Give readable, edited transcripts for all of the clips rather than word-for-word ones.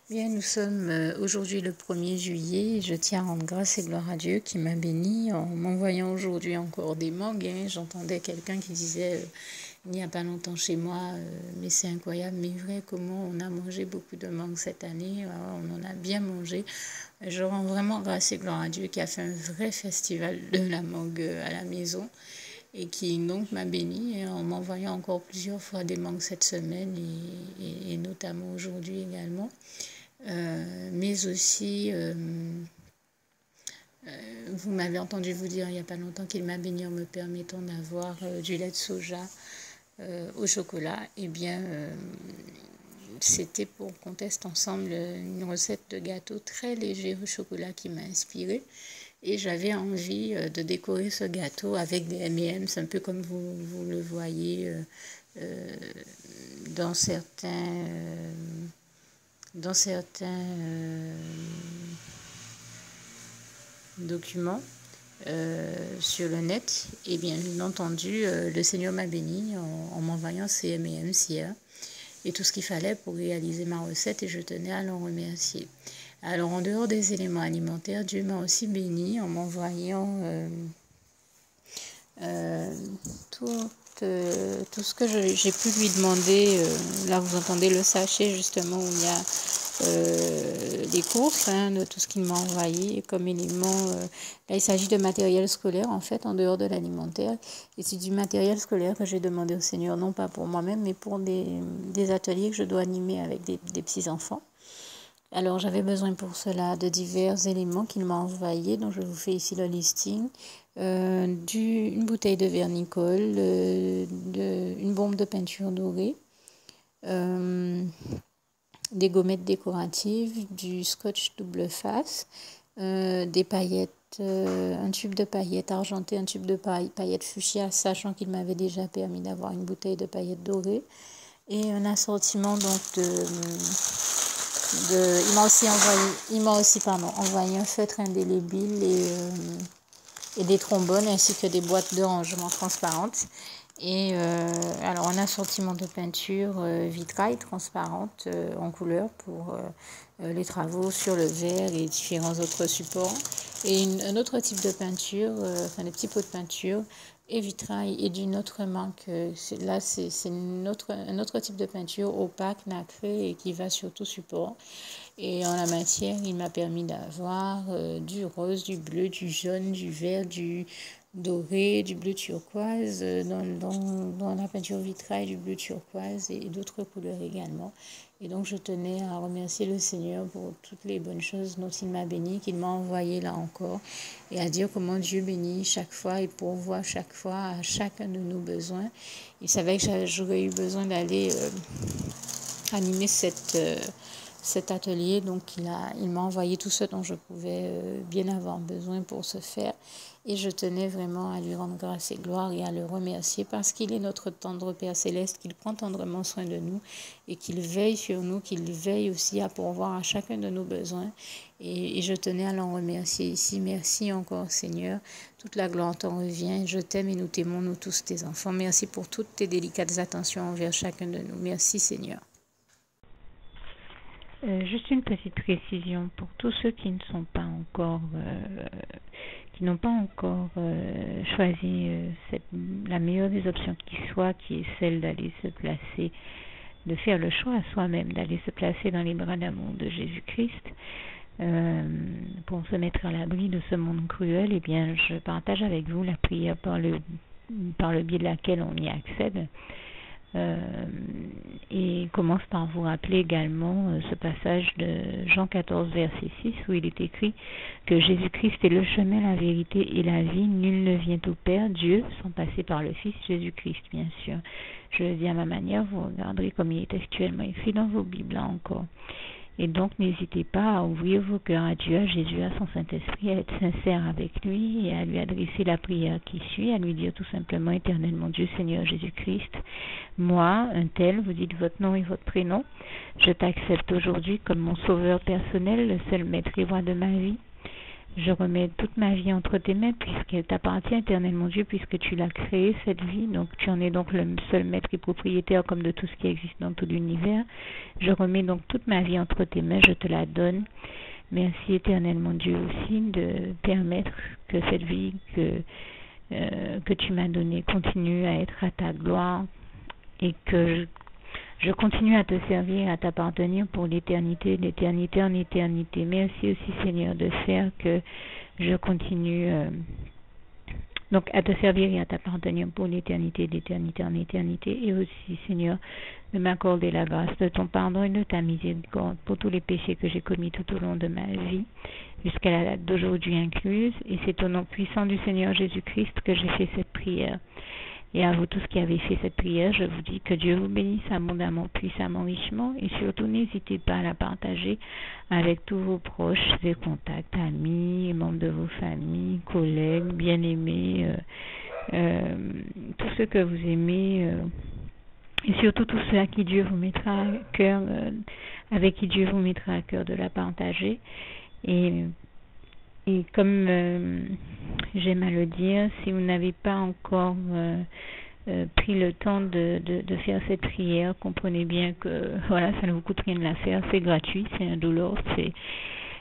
Bien, nous sommes aujourd'hui le 1er juillet. Je tiens à rendre grâce et gloire à Dieu qui m'a béni en m'envoyant aujourd'hui encore des mangues. J'entendais quelqu'un qui disait il n'y a pas longtemps chez moi, mais c'est incroyable, mais vrai, comment on a mangé beaucoup de mangues cette année. On en a bien mangé. Je rends vraiment grâce et gloire à Dieu qui a fait un vrai festival de la mangue à la maison et qui donc m'a béni en m'envoyant encore plusieurs fois des mangues cette semaine et notamment aujourd'hui également. Mais aussi, vous m'avez entendu vous dire il n'y a pas longtemps qu'il m'a béni en me permettant d'avoir du lait de soja au chocolat. Eh bien, c'était pour qu'on teste ensemble une recette de gâteau très léger au chocolat qui m'a inspirée. Et j'avais envie de décorer ce gâteau avec des M&M's, un peu comme vous le voyez dans certains documents sur le net. Et bien entendu, le Seigneur m'a béni en m'envoyant ces M&M's hier et tout ce qu'il fallait pour réaliser ma recette, et je tenais à l'en remercier. Alors, en dehors des éléments alimentaires, Dieu m'a aussi béni en m'envoyant tout ce que j'ai pu lui demander. Là, vous entendez le sachet justement où il y a les courses de tout ce qu'il m'a envoyé comme élément. Là, il s'agit de matériel scolaire en fait, en dehors de l'alimentaire. Et c'est du matériel scolaire que j'ai demandé au Seigneur, non pas pour moi-même, mais pour des ateliers que je dois animer avec des petits-enfants. Alors, j'avais besoin pour cela de divers éléments qu'il m'a envoyés, donc je vous fais ici le listing. Une bouteille de vernicole, une bombe de peinture dorée, des gommettes décoratives, du scotch double face, des paillettes, un tube de paillettes argentées, un tube de paillettes fuchsia, sachant qu'il m'avait déjà permis d'avoir une bouteille de paillettes dorées, et un assortiment donc il m'a aussi envoyé un feutre indélébile et des trombones ainsi que des boîtes de rangement transparentes. Et alors un assortiment de peinture vitrail transparente en couleur pour les travaux sur le verre et différents autres supports. Et un autre type de peinture, des petits pots de peinture et vitrail et d'une autre marque. Là, c'est un autre type de peinture opaque, nacrée et qui va sur tout support. Et en la matière, il m'a permis d'avoir du rose, du bleu, du jaune, du vert, du doré, du bleu turquoise, dans la peinture vitrail, du bleu turquoise et d'autres couleurs également. Et donc, je tenais à remercier le Seigneur pour toutes les bonnes choses dont il m'a béni, qu'il m'a envoyé là encore, et à dire comment Dieu bénit chaque fois et pourvoit chaque fois à chacun de nos besoins. Il savait que j'aurais eu besoin d'aller animer cet atelier, donc il m'a envoyé tout ce dont je pouvais bien avoir besoin pour ce faire, et je tenais vraiment à lui rendre grâce et gloire et à le remercier parce qu'il est notre tendre Père Céleste, qu'il prend tendrement soin de nous et qu'il veille sur nous, qu'il veille aussi à pourvoir à chacun de nos besoins, et je tenais à l'en remercier ici. Merci encore Seigneur, toute la gloire t'en revient, je t'aime et nous t'aimons, nous tous tes enfants. Merci pour toutes tes délicates attentions envers chacun de nous. Merci Seigneur. Juste une petite précision pour tous ceux qui ne sont pas encore, qui n'ont pas encore choisi la meilleure des options qui soit, qui est celle d'aller se placer, de faire le choix à soi-même, d'aller se placer dans les bras d'amour de Jésus-Christ pour se mettre à l'abri de ce monde cruel. Eh bien, je partage avec vous la prière par le biais de laquelle on y accède. Et commence par vous rappeler également ce passage de Jean 14 verset 6 où il est écrit que Jésus-Christ est le chemin, la vérité et la vie. Nul ne vient au Père, Dieu, sans passer par le Fils Jésus-Christ, bien sûr. Je le dis à ma manière, vous regarderez comme il est actuellement écrit dans vos Bibles là encore. Et donc, n'hésitez pas à ouvrir vos cœurs à Dieu, à Jésus, à son Saint-Esprit, à être sincère avec lui et à lui adresser la prière qui suit, à lui dire tout simplement: Éternel mon Dieu, Seigneur Jésus-Christ, moi, un tel, vous dites votre nom et votre prénom, je t'accepte aujourd'hui comme mon sauveur personnel, le seul maître et roi de ma vie. Je remets toute ma vie entre tes mains puisqu'elle t'appartient, éternel mon Dieu, puisque tu l'as créée, cette vie. Donc tu en es donc le seul maître et propriétaire comme de tout ce qui existe dans tout l'univers. Je remets donc toute ma vie entre tes mains, je te la donne. Merci, éternel mon Dieu, aussi de permettre que cette vie que tu m'as donnée continue à être à ta gloire et que je continue à te servir, à t'appartenir pour l'éternité, d'éternité en éternité. Merci aussi, Seigneur, de faire que je continue donc à te servir et à t'appartenir pour l'éternité, d'éternité en éternité. Et aussi, Seigneur, de m'accorder la grâce de ton pardon et de ta miséricorde pour tous les péchés que j'ai commis tout au long de ma vie, jusqu'à la date d'aujourd'hui incluse. Et c'est au nom puissant du Seigneur Jésus-Christ que j'ai fait cette prière. Et à vous tous qui avez fait cette prière, je vous dis que Dieu vous bénisse abondamment, puissamment, richement. Et surtout, n'hésitez pas à la partager avec tous vos proches et contacts, amis, membres de vos familles, collègues, bien-aimés, tous ceux que vous aimez. Et surtout tous ceux à qui Dieu vous mettra à cœur, avec qui Dieu vous mettra à cœur de la partager. Et comme j'aime à le dire, si vous n'avez pas encore pris le temps de faire cette prière, comprenez bien que voilà, ça ne vous coûte rien de la faire, c'est gratuit, c'est indolore,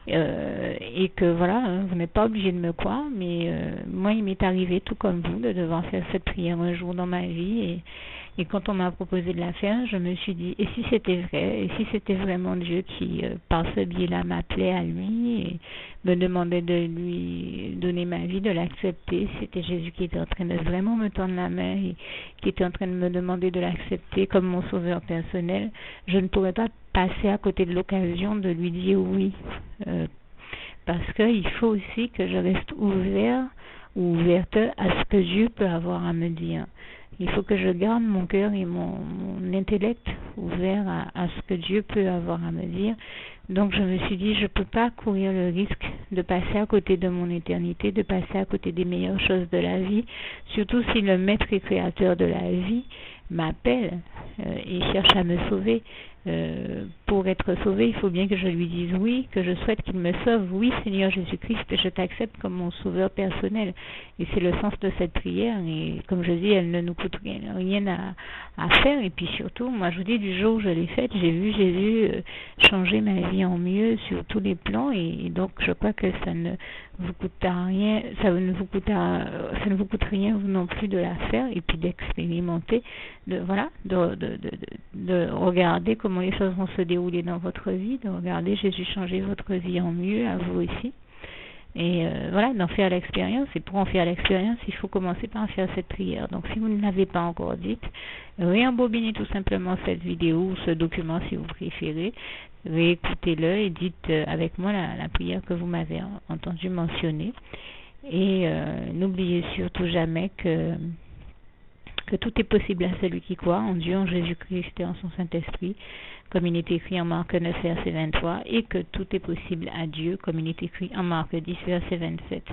et que voilà, vous n'êtes pas obligé de me croire, mais moi il m'est arrivé tout comme vous de devoir faire cette prière un jour dans ma vie, et quand on m'a proposé de la faire, je me suis dit, et si c'était vrai, et si c'était vraiment Dieu qui, par ce biais-là, m'appelait à lui et me demandait de lui donner ma vie, de l'accepter, c'était Jésus qui était en train de vraiment me tendre la main et qui était en train de me demander de l'accepter comme mon sauveur personnel, je ne pourrais pas passer à côté de l'occasion de lui dire oui, parce qu'il faut aussi que je reste ouvert ou ouverte à ce que Dieu peut avoir à me dire. Il faut que je garde mon cœur et mon intellect ouvert à ce que Dieu peut avoir à me dire. Donc je me suis dit, je ne peux pas courir le risque de passer à côté de mon éternité, de passer à côté des meilleures choses de la vie, surtout si le maître et créateur de la vie m'appelle et cherche à me sauver. Pour être sauvé, il faut bien que je lui dise oui, que je souhaite qu'il me sauve. Oui, Seigneur Jésus-Christ, je t'accepte comme mon sauveur personnel. Et c'est le sens de cette prière. Et comme je dis, elle ne nous coûte rien à faire. Et puis surtout, moi je vous dis, du jour où je l'ai faite, j'ai vu Jésus changer ma vie en mieux sur tous les plans. Et donc je crois que ça ne vous coûtera rien, ça ne vous coûte rien vous non plus de la faire et puis d'expérimenter, de regarder comment les choses vont se dérouler dans votre vie, de regarder Jésus changer votre vie en mieux, à vous aussi. Et voilà, d'en faire l'expérience. Et pour en faire l'expérience, il faut commencer par faire cette prière. Donc si vous ne l'avez pas encore dite, réembobinez tout simplement cette vidéo ou ce document si vous préférez, réécoutez-le et dites avec moi la prière que vous m'avez entendu mentionner. Et n'oubliez surtout jamais que tout est possible à celui qui croit en Dieu, en Jésus-Christ et en son Saint-Esprit, comme il est écrit en Marc 9, verset 23, et que tout est possible à Dieu, comme il est écrit en Marc 10, verset 27.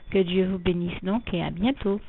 Que Dieu vous bénisse donc et à bientôt.